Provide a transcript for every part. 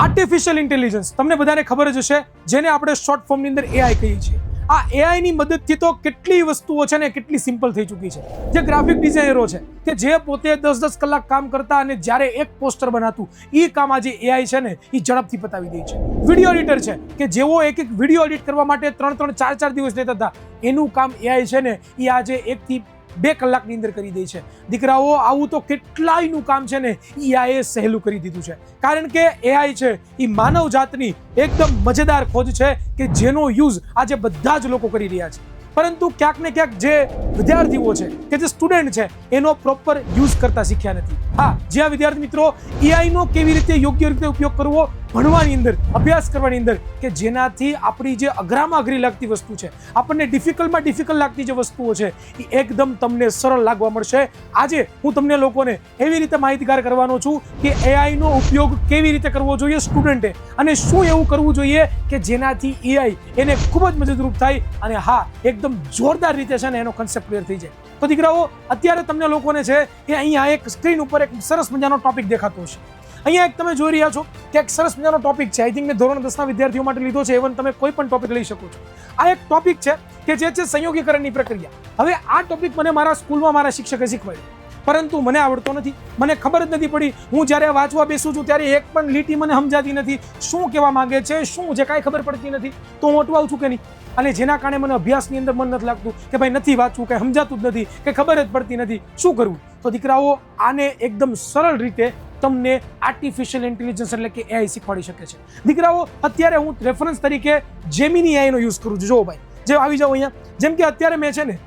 Artificial intelligence તમને બધાને ખબર જ હશે, જેને આપણે શોર્ટ ફોર્મની અંદર એઆઈ કહીએ છીએ. આ એઆઈની મદદથી તો કેટલી વસ્તુઓ છે ને કેટલી સિમ્પલ થઈ ચૂકી છે. જે ગ્રાફિક ડિઝાઇનરો છે કે જે પોતે 10-10 કલાક કામ કરતા અને જ્યારે એક પોસ્ટર બનાતું એ કામ આજે એઆઈ છે ને એ ઝડપથી પતાવી દે છે. વિડીયો એડિટર છે કે જેઓ એક વિડીયો એડિટ કરવા માટે 3-3, 4-4 દિવસ લેતા હતા, એનું કામ એઆઈ છે ને એ આજે 1 થી 2 કલાકની અંદર કરી દે છે. દીકરાઓ, આવું તો કેટલાયનું કામ છે ને એઆઈએ સહેલું કરી દીધું છે. કારણ કે એઆઈ છે એ માનવ જાતની એકદમ મજેદાર ખોજ છે કે જેનો યુઝ આજે બધા જ લોકો કરી રહ્યા છે. પરંતુ ક્યાંક ને ક્યાંક જે વિદ્યાર્થીઓ છે કે જે સ્ટુડન્ટ છે એનો પ્રોપર યુઝ કરતા શીખ્યા નથી. હા, જ્યાં વિદ્યાર્થી મિત્રો એઆઈનો કેવી રીતે યોગ્ય રીતે ઉપયોગ કરવો ભણવાની અંદર, અભ્યાસ કરવાની અંદર, કે જેનાથી આપણી જે અઘરામાં અઘરી લાગતી વસ્તુ છે, આપણને ડિફિકલ્ટમાં ડિફિકલ્ટ લાગતી જે વસ્તુઓ છે એ એકદમ તમને સરળ લાગવા મળશે. આજે હું તમને લોકોને એવી રીતે માહિતગાર કરવાનો છું કે એઆઈનો ઉપયોગ કેવી રીતે કરવો જોઈએ સ્ટુડન્ટે, અને શું એવું કરવું જોઈએ કે જેનાથી એઆઈ એને ખૂબ જ મદદરૂપ થાય અને હા, એકદમ જોરદાર રીતે છે ને એનો કન્સેપ્ટ ક્લિયર થઈ જાય. તો દીકરાઓ, અત્યારે તમને લોકોને છે એ અહીંયા એક સ્ક્રીન ઉપર એક સરસ મજાનો ટોપિક દેખાતો હશે. અહીંયા એક તમે જોઈ રહ્યા છો કે એક સરસ મજાનો ટોપિક છે. આઈ થિંક મેં ધોરણ 10ના વિદ્યાર્થીઓ માટે લીધો છે. એવન તમે કોઈ પણ ટોપિક લઈ શકો છો. આ એક ટોપિક છે કે જે છે સંયોગીકરણની પ્રક્રિયા. હવે આ ટોપિક મને મારા સ્કૂલમાં મારા શિક્ષકે શીખવાડ્યો, પરંતુ મને આવડતો નથી. મને ખબર જ નથી પડી. હું જ્યારે વાંચવા બેસું છું ત્યારે એક પણ લીટી મને સમજાતી નથી. શું કહેવા માંગે છે, શું છે, કાંઈ ખબર પડતી નથી. તો હું અટવાઉં છું કે નહીં? અને જેના કારણે મને અભ્યાસની અંદર મન નથી લાગતું કે ભાઈ નથી વાંચવું, કંઈ સમજાતું જ નથી, કે ખબર જ પડતી નથી, શું કરવું? તો દીકરાઓ, આને એકદમ સરળ રીતે તમને આર્ટિફિશિયલ ઇન્ટેલિજન્સ એટલે કે એઆઈ શીખવાડી શકે છે. દીકરાઓ, અત્યારે હું રેફરન્સ તરીકે જેમિની એઆઈનો યુઝ કરું છું. જો ભાઈ, જે આવી જાઓ અહીંયા. જેમ કે અત્યારે મેં છે ને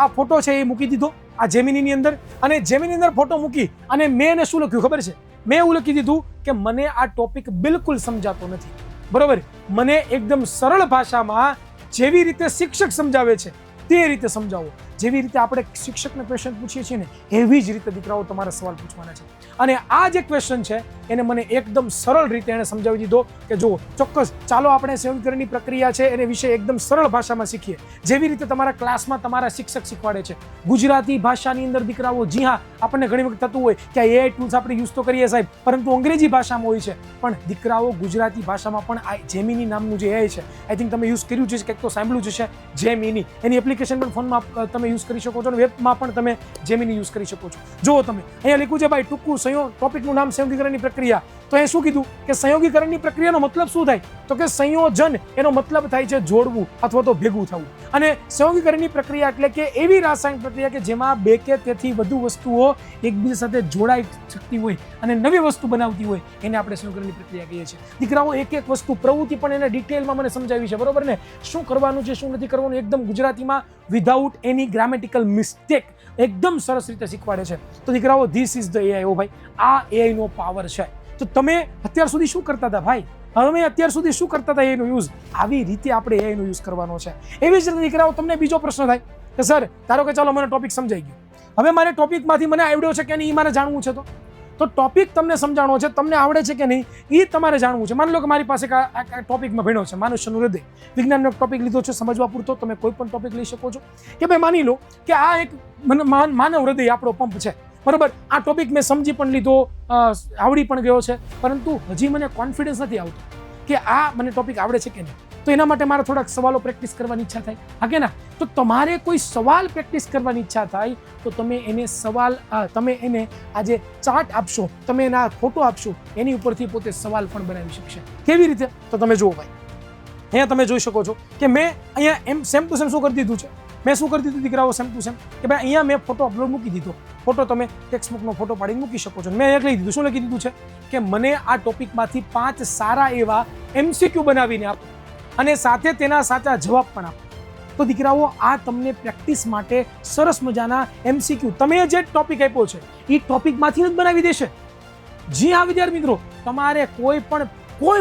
આ ફોટો છે એ મૂકી દીધો આ જેમિનીની અંદર, અને જેમિની અંદર ફોટો મૂકી અને મેં એને શું લખ્યું ખબર છે? મેં એવું લખી દીધું કે મને આ ટોપિક બિલકુલ સમજાતો નથી. બરોબર? મને એકદમ સરળ ભાષામાં જેવી રીતે શિક્ષક સમજાવે છે તે રીતે સમજાવો. જેવી રીતે આપણે શિક્ષકને ક્વેશ્ચન પૂછીએ છીએ ને એવી જ રીતે દીકરાઓ તમારે સવાલ પૂછવાના છે. અને આ જે ક્વેશ્ચન છે એને મને એકદમ સરળ રીતે એને સમજાવી દીધો કે જો ચોક્કસ ચાલો આપણે સંયોગીકરણની પ્રક્રિયા છે એને વિશે એકદમ સરળ ભાષામાં શીખીએ. જેવી રીતે તમારા ક્લાસમાં તમારા શિક્ષક શીખવાડે છે ગુજરાતી ભાષાની અંદર. દીકરાઓ, જી હા, આપણને ઘણી વખત થતું હોય કે એઆઈ ટૂલ્સ આપણે યુઝ તો કરીએ સાહેબ, પરંતુ અંગ્રેજી ભાષામાં હોય છે. પણ દીકરાઓ, ગુજરાતી ભાષામાં પણ આ જેમિની નામનું જે એઆઈ છે, આઈ થિંક તમે યુઝ કર્યું છે, કંઈક તો સાંભળ્યું જ છે, જેમિની. એની એપ્લિકેશન પણ ફોનમાં તમે યુઝ કરી શકો છો અને વેબમાં પણ તમે જેમિની યુઝ કરી શકો છો. જો તમે અહીંયા લખ્યું છે ભાઈ ટૂંકું ટોપિકનું નામ સંયોગીકરણની પ્રક્રિયા. તો એ શું કીધું કે સંયોગીકરણની પ્રક્રિયાનો મતલબ શું થાય? તો કે સંયોજન એનો મતલબ થાય છે જોડવું અથવા તો ભેગું થવું. અને સંયોગીકરણની પ્રક્રિયા એટલે કે એવી રાસાયણિક પ્રક્રિયા કે જેમાં 2 કે તેથી વધુ વસ્તુઓ એકબીજા સાથે જોડાઈ શકતી હોય અને નવી વસ્તુ બનાવતી હોય, એને આપણે સંયોગીકરણની પ્રક્રિયા કહીએ છીએ. દીકરાઓ, એક એક વસ્તુ પ્રવૃત્તિ પણ એને ડિટેલમાં મને સમજાવી છે. બરોબર ને? શું કરવાનું છે, શું નથી કરવાનું, એકદમ ગુજરાતીમાં વિધાઉટ એની ગ્રામેટિકલ મિસ્ટેક એકદમ સરસ રીતે શીખવાડે છે. તો દીકરાઓ, ધીસ ઇઝ ધ એઆઈ. ઓ ભાઈ, આ એઆઈ નો પાવર છે. તો તમે અત્યાર સુધી શું કરતા હતા ભાઈ? હવે અત્યાર સુધી શું કરતા હતા એનો યુઝ? આવી રીતે આપણે એઆઈનો યુઝ કરવાનો છે. એવી જ રીતે દીકરાઓ, તમને બીજો પ્રશ્ન થાય કે સર, ધારો કે ચાલો મને ટોપિક સમજાઈ ગયો, હવે મારે ટોપિકમાંથી મને આવડ્યો છે કે નહીં એ મારે જાણવું છે. તો ટોપિક તમને સમજાણો છે, તમને આવડે છે કે નહીં એ તમારે જાણવું છે. માની લો કે મારી પાસે ટોપિકમાં ભણ્યો છે મનુષ્યનું હૃદય, વિજ્ઞાનનો ટોપિક લીધો છે સમજવા પૂરતો. તમે કોઈ પણ ટોપિક લઈ શકો છો. કે ભાઈ માની લો કે આ એક માનવ હૃદય આપણો પંપ છે. બરોબર? આ ટોપિક મેં સમજી પણ લીધો, આવડી પણ ગયો છે, પરંતુ હજી મને કોન્ફિડન્સ નથી આવતો કે આ મને ટોપિક આવડે છે કે નહીં. તો એના માટે મારે થોડાક સવાલો પ્રેક્ટિસ કરવાની ઈચ્છા થાય, હા કે ના? તો તમારે કોઈ સવાલ પ્રેક્ટિસ કરવાની ઈચ્છા થાય તો તમે એને તમે એને આજે ચાર્ટ આપશો, તમે એના ફોટો આપશો, એની ઉપરથી પોતે સવાલ પણ બનાવી શકશે. કેવી રીતે? તો તમે જુઓ ભાઈ, અહીંયા તમે જોઈ શકો છો કે મેં અહીંયા સેમ ટુ સેમ શું કરી દીધું છે. મેં શું કરી દીધું દીકરાઓ? સેમ ટુ સેમ કે ભાઈ અહીંયા મેં ફોટો અપલોડ મૂકી દીધો. ફોટો તમે ટેક્સ્ટબુકનો ફોટો પાડીને મૂકી શકો છો. મેં એક લઈ દીધું. શું લખી દીધું છે કે મને આ ટોપિકમાંથી 5 સારા એવા MCQ બનાવીને આપો અને સાથે તેના સાચા જવાબ પણ આપો. તો દીકરાઓ, આ તમને પ્રેક્ટિસ માટે સરસ મજાના MCQ તમે જે ટોપિક આપ્યો છે એ ટોપિકમાંથી જ બનાવી દેશે. જી હા વિદ્યાર્થી મિત્રો, તમારે કોઈ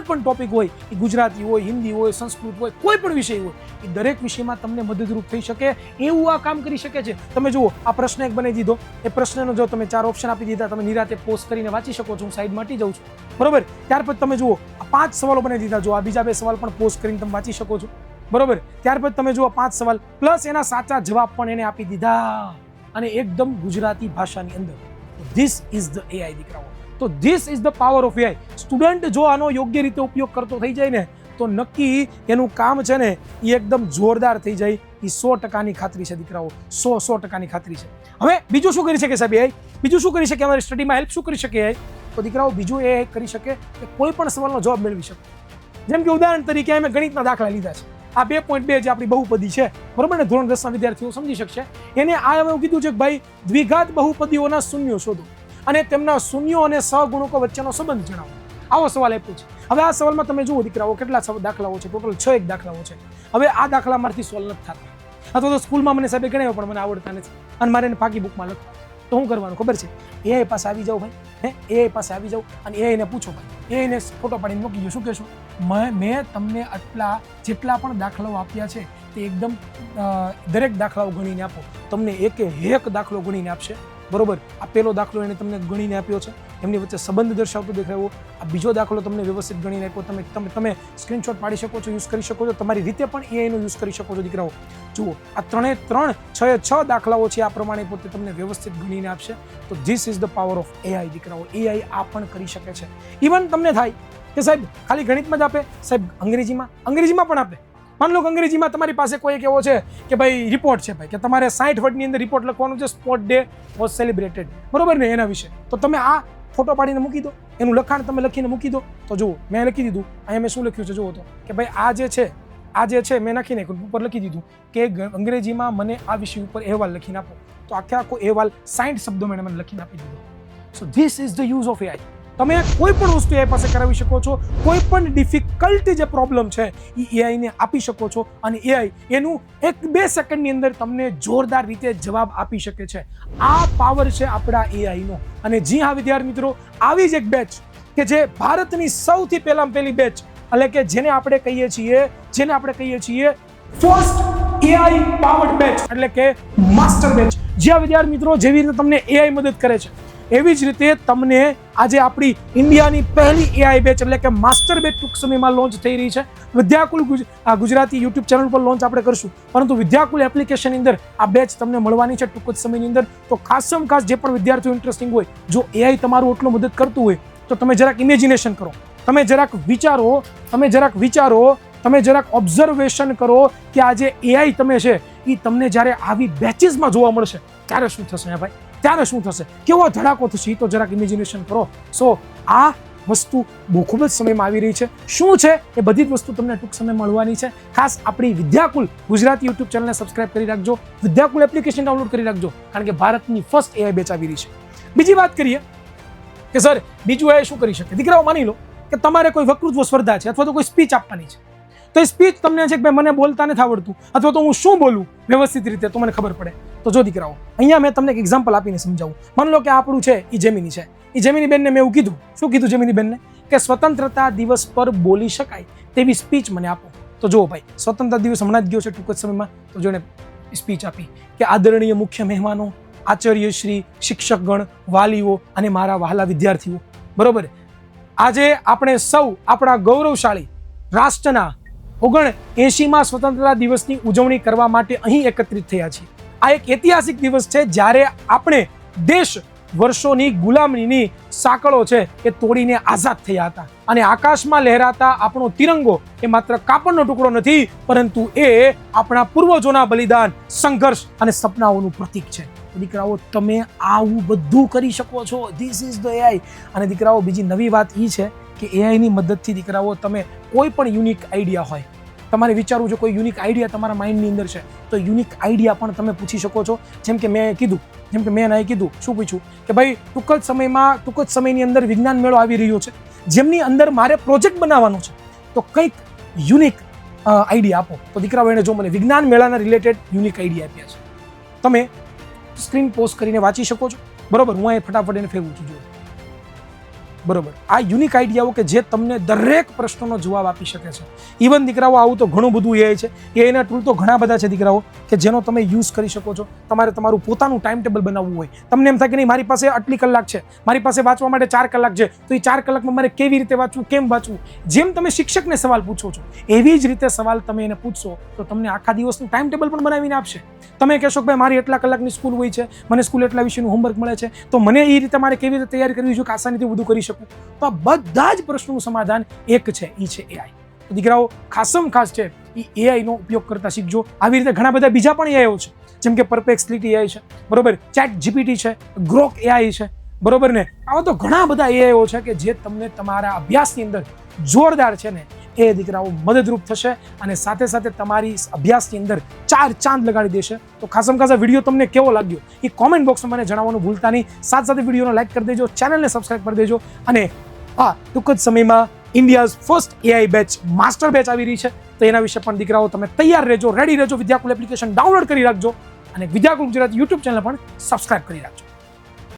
પણ ટોપિક હોય, એ ગુજરાતી હોય, હિન્દી હોય, સંસ્કૃત હોય, કોઈ પણ વિષય હોય, એ દરેક વિષયમાં તમને મદદરૂપ થઈ શકે એવું આ કામ કરી શકે છે. તમે જુઓ, આ પ્રશ્ન એક બનાવી દીધો. એ પ્રશ્નનો જો તમે 4 ઓપ્શન આપી દીધા, તમે નિરાતે પોઝ કરીને વાંચી શકો છો. હું સાઈડમાં હટી જાઉં છું. બરોબર? ત્યાર પછી તમે જુઓ, આ 5 સવાલો બનાવી દીધા. જો આ બીજા 2 સવાલ પણ પોઝ કરીને તમે વાંચી શકો છો. બરોબર? ત્યાર પછી તમે જુઓ 5 સવાલ પ્લસ એના સાચા જવાબ પણ એને આપી દીધા, અને એકદમ ગુજરાતી ભાષાની અંદર. ધીસ ઇઝ ધ એઆઈ દીકરાઓ. તો this is the power of AI. Student જો આનો યોગ્ય રીતે ઉપયોગ કરતો થઈ જાય ને તો નક્કી એનું કામ છે ને એ એકદમ જોરદાર થઈ જાય. એ 100%ની ખાતરી છે દીકરાઓ, 100% ખાતરી છે. હવે બીજું શું કરી શકે સાહેબ એઆઈ? બીજું શું કરી શકે? અમારી સ્ટડીમાં હેલ્પ શું કરી શકે એઆઈ? તો દીકરાઓ બીજું એ કરી શકે કે કોઈ પણ સવાલનો જવાબ મેળવી શકે. જેમ કે ઉદાહરણ તરીકે અમે ગણિતના દાખલા લીધા છે. આ 2.2 જે આપણી બહુપદી છે, બરોબર ને, ધોરણ 10ના વિદ્યાર્થીઓ સમજી શકશે. એને આ એવું કીધું છે કે ભાઈ દ્વિઘાત બહુપદીઓના શૂન્યો શોધો અને તેમના શૂન્યો અને સહગુણકો વચ્ચેનો સંબંધ જણાવો. આવો સવાલ આપ્યો છે. હવે આ સવાલમાં તમે જુઓ દીકરાઓ કેટલા દાખલાઓ છે, ટોટલ 6 દાખલાઓ છે. હવે આ દાખલામાંથી સોલ્વ નથી થતા, અથવા તો સ્કૂલમાં મને સાહેબે ગણાવ્યો પણ મને આવડતા નથી અને મારે એને પાકી બુકમાં લખવા, તો શું કરવાનું ખબર છે? એઆઈ પાસે આવી જાઓ ભાઈ, એઆઈ પાસે આવી જાઓ અને એઆઈને પૂછો ભાઈ, એઆઈને ફોટો પાડીને મૂકી દો. શું કહેશો? મેં તમને આટલા જેટલા પણ દાખલાઓ આપ્યા છે તે એકદમ દરેક દાખલાઓ ગણીને આપો. તમને એક દાખલો ગણીને આપશે, બરોબર. આ પહેલો દાખલો એને તમને ગણીને આપ્યો છે, એમની વચ્ચે સંબંધ દર્શાવતો દેખાયો. આ બીજો દાખલો તમને વ્યવસ્થિત ગણીને આપ્યો. તમે સ્ક્રીનશોટ પાડી શકો છો, યુઝ કરી શકો છો, તમારી રીતે પણ એઆઈનો યુઝ કરી શકો છો દીકરાઓ. જુઓ, આ 6 દાખલાઓ છે, આ પ્રમાણે પોતે તમને વ્યવસ્થિત ગણીને આપશે. તો this is the power of AI દીકરાઓ. એઆઈ આ પણ કરી શકે છે. ઇવન તમને થાય કે સાહેબ ખાલી ગણિતમાં જ આપે, સાહેબ અંગ્રેજીમાં પણ આપે. માન લો કે અંગ્રેજીમાં તમારી પાસે કોઈ એક એવો છે કે ભાઈ રિપોર્ટ છે ભાઈ, કે તમારે 60 વર્ડની અંદર રિપોર્ટ લખવાનું છે, સ્પોર્ટ ડે વોઝ સેલિબ્રેટેડ, બરોબર ને, એના વિશે. તો તમે આ ફોટો પાડીને મૂકી દો, એનું લખાણ તમે લખીને મૂકી દો. તો જુઓ, મેં લખી દીધું. અહીંયા મેં શું લખ્યું છે જુઓ તો, કે ભાઈ આ જે છે મેં નાખીને ઉપર લખી દીધું કે અંગ્રેજીમાં મને આ વિષય ઉપર અહેવાલ લખીને આપો. તો આખો અહેવાલ 60 શબ્દોમાં એને મને લખીને આપી દીધો. So this is the use of AI. તમે કોઈ પણ વસ્તુ એઆઈ પાસે કરાવી શકો છો. કોઈ પણ ડિફિકલ્ટ જે પ્રોબ્લેમ છે એ એઆઈને આપી શકો છો અને એઆઈ એનું 1-2 સેકન્ડની અંદર તમને જોરદાર રીતે જવાબ આપી શકે છે. આ પાવર છે આપણા એઆઈનો. અને જી હા વિદ્યાર્થી મિત્રો, આવી જ એક બેચ કે જે ભારતની સૌથી પહેલી બેચ, એટલે કે જેને આપણે કહીએ છીએ ફર્સ્ટ એઆઈ પાવર્ડ બેચ, એટલે કે માસ્ટર બેચ. જ્યાં વિદ્યાર્થી મિત્રો જેવી રીતે તમને એઆઈ મદદ કરે છે, એવી જ રીતે તમને આજે આપણી ઇન્ડિયાની પહેલી એઆઈ બેચ એટલે કે માસ્ટર બેચ ટૂંક સમયમાં લોન્ચ થઈ રહી છે. વિદ્યાકુલ ગુજરાતી યુટ્યુબ ચેનલ પર લોન્ચ આપણે કરશું, પરંતુ વિદ્યાકુલ એપ્લિકેશનની અંદર આ બેચ તમને મળવાની છે ટૂંક જ સમયની અંદર. તો ખાસમ ખાસ જે પણ વિદ્યાર્થીઓ ઇન્ટરેસ્ટિંગ હોય, જો એઆઈ તમારું એટલું મદદ કરતું હોય તો તમે જરાક ઇમેજિનેશન કરો, તમે જરાક વિચારો, તમે જરાક ઓબ્ઝર્વેશન કરો કે આ જે એઆઈ તમે છે એ તમને જ્યારે આવી બેચીસમાં જોવા મળશે ત્યારે શું થશે ભાઈ, ત્યારે શું થશે, કેવો ધડાકો થશે, એ તો જરાક ઇમેજિનેશન કરો. સો આ વસ્તુ બહુ ખૂબ જ સમયમાં આવી રહી છે. શું છે એ બધી જ વસ્તુ તમને ટૂંક સમયમાં મળવાની છે. ખાસ આપણી વિદ્યાકુલ ગુજરાતી યુટ્યુબ ચેનલને સબસ્ક્રાઇબ કરી રાખજો, વિદ્યાકુલ એપ્લિકેશન ડાઉનલોડ કરી રાખજો, કારણ કે ભારતની ફર્સ્ટ એઆઈ બેચ આવી રહી છે. બીજી વાત કરીએ કે સર બીજું એ શું કરી શકે? દીકરાઓ માની લો કે તમારે કોઈ વક્તૃત્વ સ્પર્ધા છે અથવા તો કોઈ સ્પીચ આપવાની છે, તો એ સ્પીચ તમને છે કે ભાઈ મને બોલતા નથી આવડતું અથવા તો હું શું બોલું વ્યવસ્થિત રીતે તો મને ખબર પડે. તો જો દીકરાઓ, અહીંયા મેં તમને એક એક્ઝામ્પલ આપીને સમજાવું. માની લો કે આપણું છે એ જેમિની છે. એ જેમિની બેનને મેં એવું કીધું, શું કીધું જેમિની બેનને? કે સ્વતંત્રતા દિવસ પર બોલી શકાય તેવી સ્પીચ મને આપો. તો જુઓ ભાઈ, સ્વતંત્રતા દિવસ હમણાં જ ગયો છે ટૂંક જ સમયમાં, તો જેણે સ્પીચ આપી કે આદરણીય મુખ્ય મહેમાનો, આચાર્યશ્રી, શિક્ષકગણ, વાલીઓ અને મારા વહાલા વિદ્યાર્થીઓ, બરોબર, આજે આપણે સૌ આપણા ગૌરવશાળી રાષ્ટ્રના 79માં સ્વતંત્રતા દિવસની ઉજવણી કરવા માટે અહીં એકત્રિત થયા છીએ. આ એક ઐતિહાસિક દિવસ છે જ્યારે આપણે દેશ વર્ષોની ગુલામીની સાંકળો છે એ તોડીને આઝાદ થયા હતા. અને આકાશમાં લહેરાતા આપણો તિરંગો એ માત્ર કાપડનો ટુકડો નથી, પરંતુ એ આપણા પૂર્વજોના બલિદાન, સંઘર્ષ અને સપનાઓનું પ્રતીક છે. દીકરાઓ, તમે આવું બધું કરી શકો છો. This is the AI. અને દીકરાઓ, બીજી નવી વાત એ છે કે એઆઈની મદદથી દીકરાઓ તમે કોઈ પણ યુનિક આઈડિયા હોય, તમારે વિચારવું છે કોઈ યુનિક આઈડિયા તમારા માઇન્ડની અંદર છે, તો યુનિક આઈડિયા પણ તમે પૂછી શકો છો. જેમ કે મેં કીધું, શું પૂછ્યું કે ભાઈ ટૂંક જ સમયની અંદર વિજ્ઞાન મેળો આવી રહ્યો છે, જેમની અંદર મારે પ્રોજેક્ટ બનાવવાનો છે, તો કંઈક યુનિક આઈડિયા આપો. તો દીકરાઓ, એને જો મને વિજ્ઞાન મેળાના રિલેટેડ યુનિક આઈડિયા આપ્યા છે. તમે સ્ક્રીન પોઝ કરીને વાંચી શકો છો, બરોબર. હું અહીં ફટાફટ એને ફેરવું છું. જો બરોબર, આ યુનિક આઈડિયાઓ કે જે તમને દરેક પ્રશ્નનો જવાબ આપી શકે છે. ઇવન દીકરાઓ આવું તો ઘણું બધું એઆઈ છે, એઆઈના ટૂલ તો ઘણા બધા છે દીકરાઓ કે જેનો તમે યુઝ કરી શકો છો. તમારે તમારું પોતાનું ટાઈમ ટેબલ બનાવવું હોય, તમને એમ થાય કે નહીં મારી પાસે આટલી કલાક છે, મારી પાસે વાંચવા માટે 4 કલાક છે, તો એ 4 કલાકમાં મારે કેવી રીતે વાંચવું, કેમ વાંચવું, જેમ તમે શિક્ષકને સવાલ પૂછો છો એવી જ રીતે સવાલ તમે એને પૂછશો તો તમને આખા દિવસનું ટાઈમ ટેબલ પણ બનાવીને આપશે. તમે કહેશો કે ભાઈ મારી એટલા કલાકની સ્કૂલ હોય છે, મને સ્કૂલ એટલા વિષયનું હોમવર્ક મળે છે, તો મને એ રીતે મારે કેવી રીતે તૈયારી કરવી જોઈએ કે આસાનીથી બધું કરી શકું. તો આ બધા જ પ્રશ્નોનું સમાધાન એક છે, એ છે એઆઈ. તો દીકરાઓ ખાસ છે એ એઆઈનો ઉપયોગ કરતા શીખજો. આવી રીતે ઘણા બધા બીજા પણ એઆઈઓ છે, જેમ કે પરપ્લેક્સિટી એઆઈ છે, બરોબર, ચેટ જીપીટી છે, ગ્રોક એઆઈ છે, બરોબર ને. આવા તો ઘણા બધા એઆઈઓ છે કે જે તમને તમારા અભ્યાસની અંદર જોરદાર છે ને એ દીકરાઓ મદદરૂપ થશે અને સાથે સાથે તમારી અભ્યાસની અંદર 4 ચાંદ લગાડી દેશે. તો ખાસમ ખાસ આ વિડીયો તમને કેવો લાગ્યો એ કોમેન્ટ બોક્સમાં મને જણાવવાનું ભૂલતા નહીં. સાથે વિડીયોને લાઈક કરી દેજો, ચેનલને સબસ્ક્રાઇબ કરી દેજો અને ટૂંક જ સમયમાં India's first AI batch master batch આવી રહી છે, તો એના વિશે પણ દીકરાઓ તમે તૈયાર રહેજો, રેડી રહેજો. વિદ્યાકુલ એપ્લિકેશન ડાઉનલોડ કરી રાખજો અને વિદ્યાકુલ ગુજરાત યુટ્યુબ ચેનલ પણ સબસ્ક્રાઇબ કરી રાખજો.